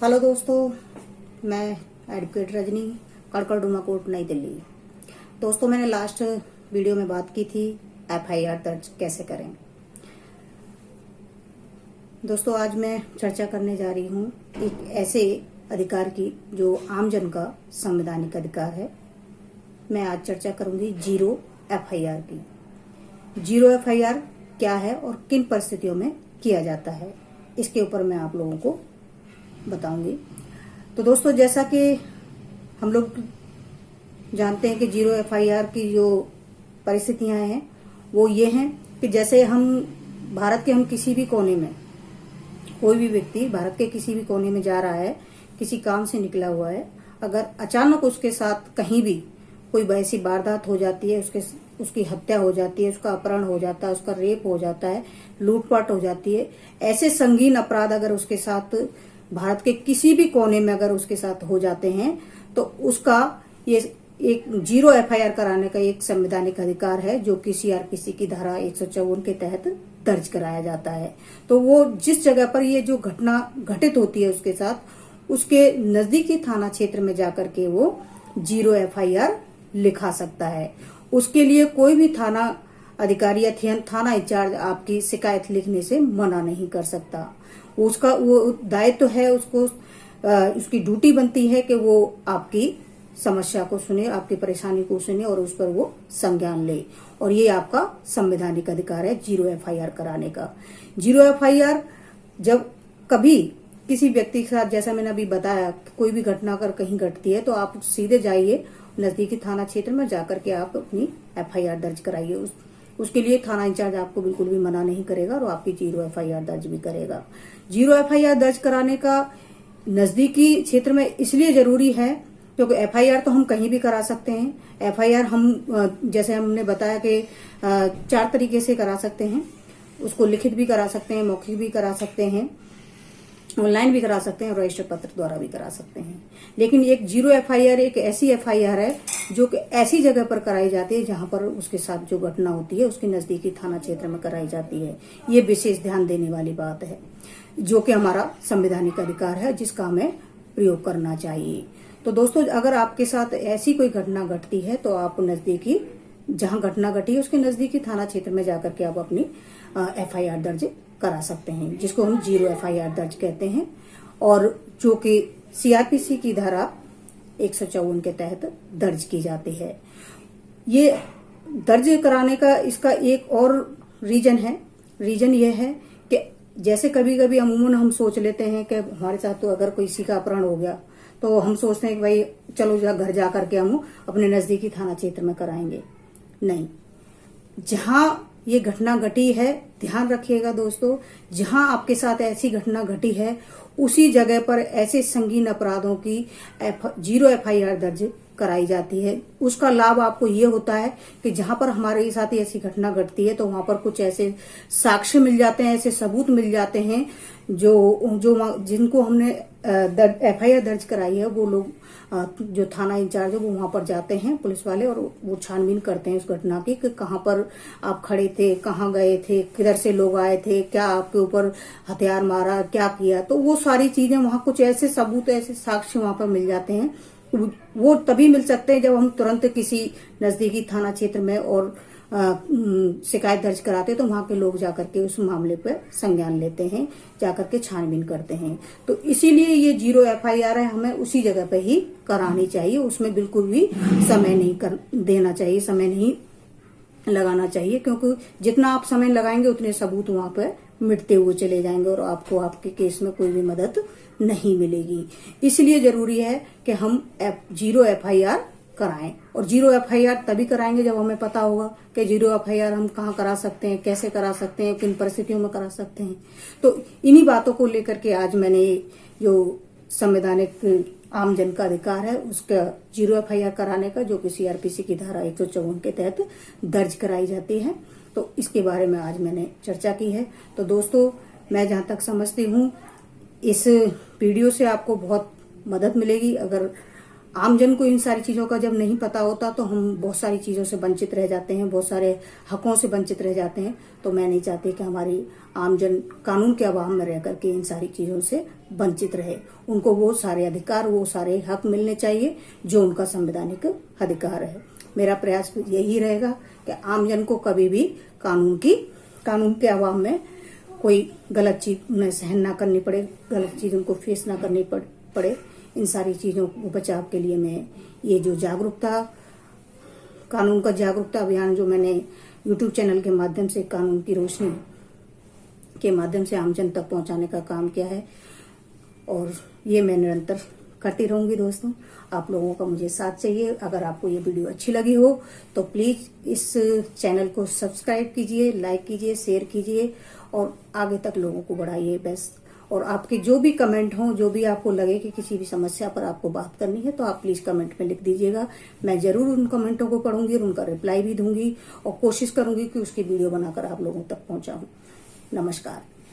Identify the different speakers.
Speaker 1: Hello दोस्तों, मैं advocate Rajni, कड़कड़ Duma court, नई दिल्ली। दोस्तों, मैंने लास्ट वीडियो में बात की थी एफआईआर दर्ज कैसे करें। दोस्तों, आज मैं चर्चा करने जा रही हूँ एक ऐसे अधिकार की जो आमजन का संवैधानिक अधिकार है। मैं आज चर्चा करूंगी जीरो एफआईआर की। जीरो एफआईआर क्या है और किन परिस्थितियों में किया जाता है, इसके ऊपर मैं आप लोगों को बताऊंगी। तो दोस्तों, जैसा कि हम लोग जानते हैं कि जीरो एफआईआर की जो परिस्थितियां हैं वो ये हैं कि जैसे भारत के किसी भी कोने में, कोई भी व्यक्ति भारत के किसी भी कोने में जा रहा है, किसी काम से निकला हुआ है, अगर अचानक उसके साथ कहीं भी कोई वैसी वारदात हो जाती है, उसकी हत्या हो जाती है, उसका अपहरण हो जाता है, उसका रेप हो जाता है, लूटपाट हो जाती है, ऐसे संगीन अपराध अगर उसके साथ भारत के किसी भी कोने में अगर उसके साथ हो जाते हैं तो उसका ये एक जीरो एफआईआर कराने का एक संवैधानिक अधिकार है जो कि सीआरपीसी की धारा 154 के तहत दर्ज कराया जाता है। तो वो जिस जगह पर ये जो घटना घटित होती है उसके साथ, उसके नजदीकी थाना क्षेत्र में जाकर के वो जीरो एफआईआर लिखा सकता है। उसके लिए कोई भी थाना अधिकारी या थाना इंचार्ज आपकी शिकायत लिखने से मना नहीं कर सकता। उसका वो दायित्व है, उसकी ड्यूटी बनती है कि वो आपकी समस्या को सुने, आपकी परेशानी को सुने और उस पर वो संज्ञान ले। और ये आपका संवैधानिक अधिकार है जीरो एफआईआर कराने का। जीरो एफआईआर जब कभी किसी व्यक्ति के साथ, जैसा मैंने अभी बताया, कोई भी घटना अगर कहीं घटती है तो आप सीधे जाइए नजदीकी थाना क्षेत्र में जाकर के आप अपनी एफआईआर दर्ज कराइए। उसके लिए थाना इंचार्ज आपको बिल्कुल भी मना नहीं करेगा और आपकी जीरो एफआईआर दर्ज भी करेगा। जीरो एफआईआर दर्ज कराने का नजदीकी क्षेत्र में इसलिए जरूरी है क्योंकि एफआईआर तो हम कहीं भी करा सकते हैं। एफआईआर हम जैसे हमने बताया कि 4 तरीके से करा सकते हैं। उसको लिखित भी करा सकते हैं, मौखिक भी करा सकते हैं, ऑनलाइन भी करा सकते हैं और रजिस्टर पत्र द्वारा भी करा सकते हैं। लेकिन एक जीरो एफआईआर एक ऐसी एफआईआर है जो कि ऐसी जगह पर कराई जाती है जहां पर उसके साथ जो घटना होती है उसके नजदीकी थाना क्षेत्र में कराई जाती है। ये विशेष ध्यान देने वाली बात है जो कि हमारा संवैधानिक अधिकार है जिसका हमें प्रयोग करना चाहिए। तो दोस्तों, अगर आपके साथ ऐसी कोई घटना घटती है तो आप नजदीकी, जहां घटना घटी है उसके नजदीकी थाना क्षेत्र में जाकर के आप अपनी एफआईआर दर्ज करा सकते हैं, जिसको हम जीरो एफआईआर दर्ज कहते हैं और जो कि सीआरपीसी की धारा 154 के तहत दर्ज की जाती है। ये दर्ज कराने का इसका एक और रीजन ये है कि जैसे कभी कभी अमूमन हम सोच लेते हैं कि हमारे साथ तो अगर किसी का अपहरण हो गया तो हम सोचते हैं कि भाई चलो घर जा करके हम अपने नजदीकी थाना क्षेत्र में कराएंगे। नहीं, जहां ये घटना घटी है, ध्यान रखिएगा दोस्तों, जहां आपके साथ ऐसी घटना घटी है उसी जगह पर ऐसे संगीन अपराधों की जीरो एफआईआर दर्ज कराई जाती है। उसका लाभ आपको ये होता है कि जहां पर हमारे साथ ऐसी घटना घटती है तो वहां पर कुछ ऐसे साक्ष्य मिल जाते हैं, ऐसे सबूत मिल जाते हैं जो जिनको हमने एफआईआर दर्ज कराई है, वो लोग जो थाना इंचार्ज है वो वहां पर जाते हैं, पुलिस वाले, और वो छानबीन करते हैं उस घटना की कि कहां पर आप खड़े थे, कहां गए थे, किधर से लोग आए थे, क्या आपके ऊपर हथियार मारा, क्या किया। तो वो सारी चीजें वहां, कुछ ऐसे सबूत, ऐसे साक्ष्य वहां पर मिल जाते हैं। वो तभी मिल सकते हैं जब हम तुरंत किसी नजदीकी थाना क्षेत्र में और शिकायत दर्ज कराते हैं तो वहां के लोग जाकर के उस मामले पर संज्ञान लेते हैं, जाकर के छानबीन करते हैं। तो इसीलिए ये जीरो एफआईआर है, हमें उसी जगह पे ही करानी चाहिए। उसमें बिल्कुल भी समय नहीं देना चाहिए, समय नहीं लगाना चाहिए, क्योंकि जितना आप समय लगाएंगे उतने सबूत वहां पर मिटते हुए चले जाएंगे और आपको आपके केस में कोई भी मदद नहीं मिलेगी। इसलिए जरूरी है कि हम जीरो एफआईआर कराएं। और जीरो एफआईआर तभी कराएंगे जब हमें पता होगा कि जीरो एफआईआर हम कहाँ करा सकते हैं, कैसे करा सकते हैं, किन परिस्थितियों में करा सकते हैं। तो इन्हीं बातों को लेकर के आज मैंने जो संवैधानिक आम जन का अधिकार है उसका जीरो एफआईआर कराने का, जो कि सीआरपीसी की धारा 154 के तहत दर्ज कराई जाती है, तो इसके बारे में आज मैंने चर्चा की है। तो दोस्तों, मैं जहां तक समझती हूँ इस वीडियो से आपको बहुत मदद मिलेगी। अगर आमजन को इन सारी चीजों का जब नहीं पता होता तो हम बहुत सारी चीजों से वंचित रह जाते हैं, बहुत सारे हकों से वंचित रह जाते हैं। तो मैं नहीं चाहती कि हमारी आमजन कानून के अभाव में रह करके इन सारी चीजों से वंचित रहे। उनको वो सारे अधिकार, वो सारे हक मिलने चाहिए जो उनका संवैधानिक अधिकार है। मेरा प्रयास यही रहेगा कि आमजन को कभी भी कानून के अभाव में कोई गलत चीज उन्हें सहन ना करनी पड़े, गलत चीज उनको फेस ना करनी पड़े। इन सारी चीजों को बचाव के लिए मैं ये जो कानून का जागरूकता अभियान जो मैंने YouTube चैनल के माध्यम से, कानून की रोशनी के माध्यम से आमजन तक पहुंचाने का काम किया है, और ये मैं निरंतर करती रहूंगी। दोस्तों, आप लोगों का मुझे साथ चाहिए। अगर आपको ये वीडियो अच्छी लगी हो तो प्लीज इस चैनल को सब्सक्राइब कीजिए, लाइक कीजिए, शेयर कीजिए और आगे तक लोगों को बढ़ाइए। बस, और आपके जो भी कमेंट हो, जो भी आपको लगे कि किसी भी समस्या पर आपको बात करनी है, तो आप प्लीज कमेंट में लिख दीजिएगा। मैं जरूर उन कमेंटों को पढ़ूंगी और उनका रिप्लाई भी दूंगी और कोशिश करूंगी कि उसकी वीडियो बनाकर आप लोगों तक पहुंचाऊं। नमस्कार।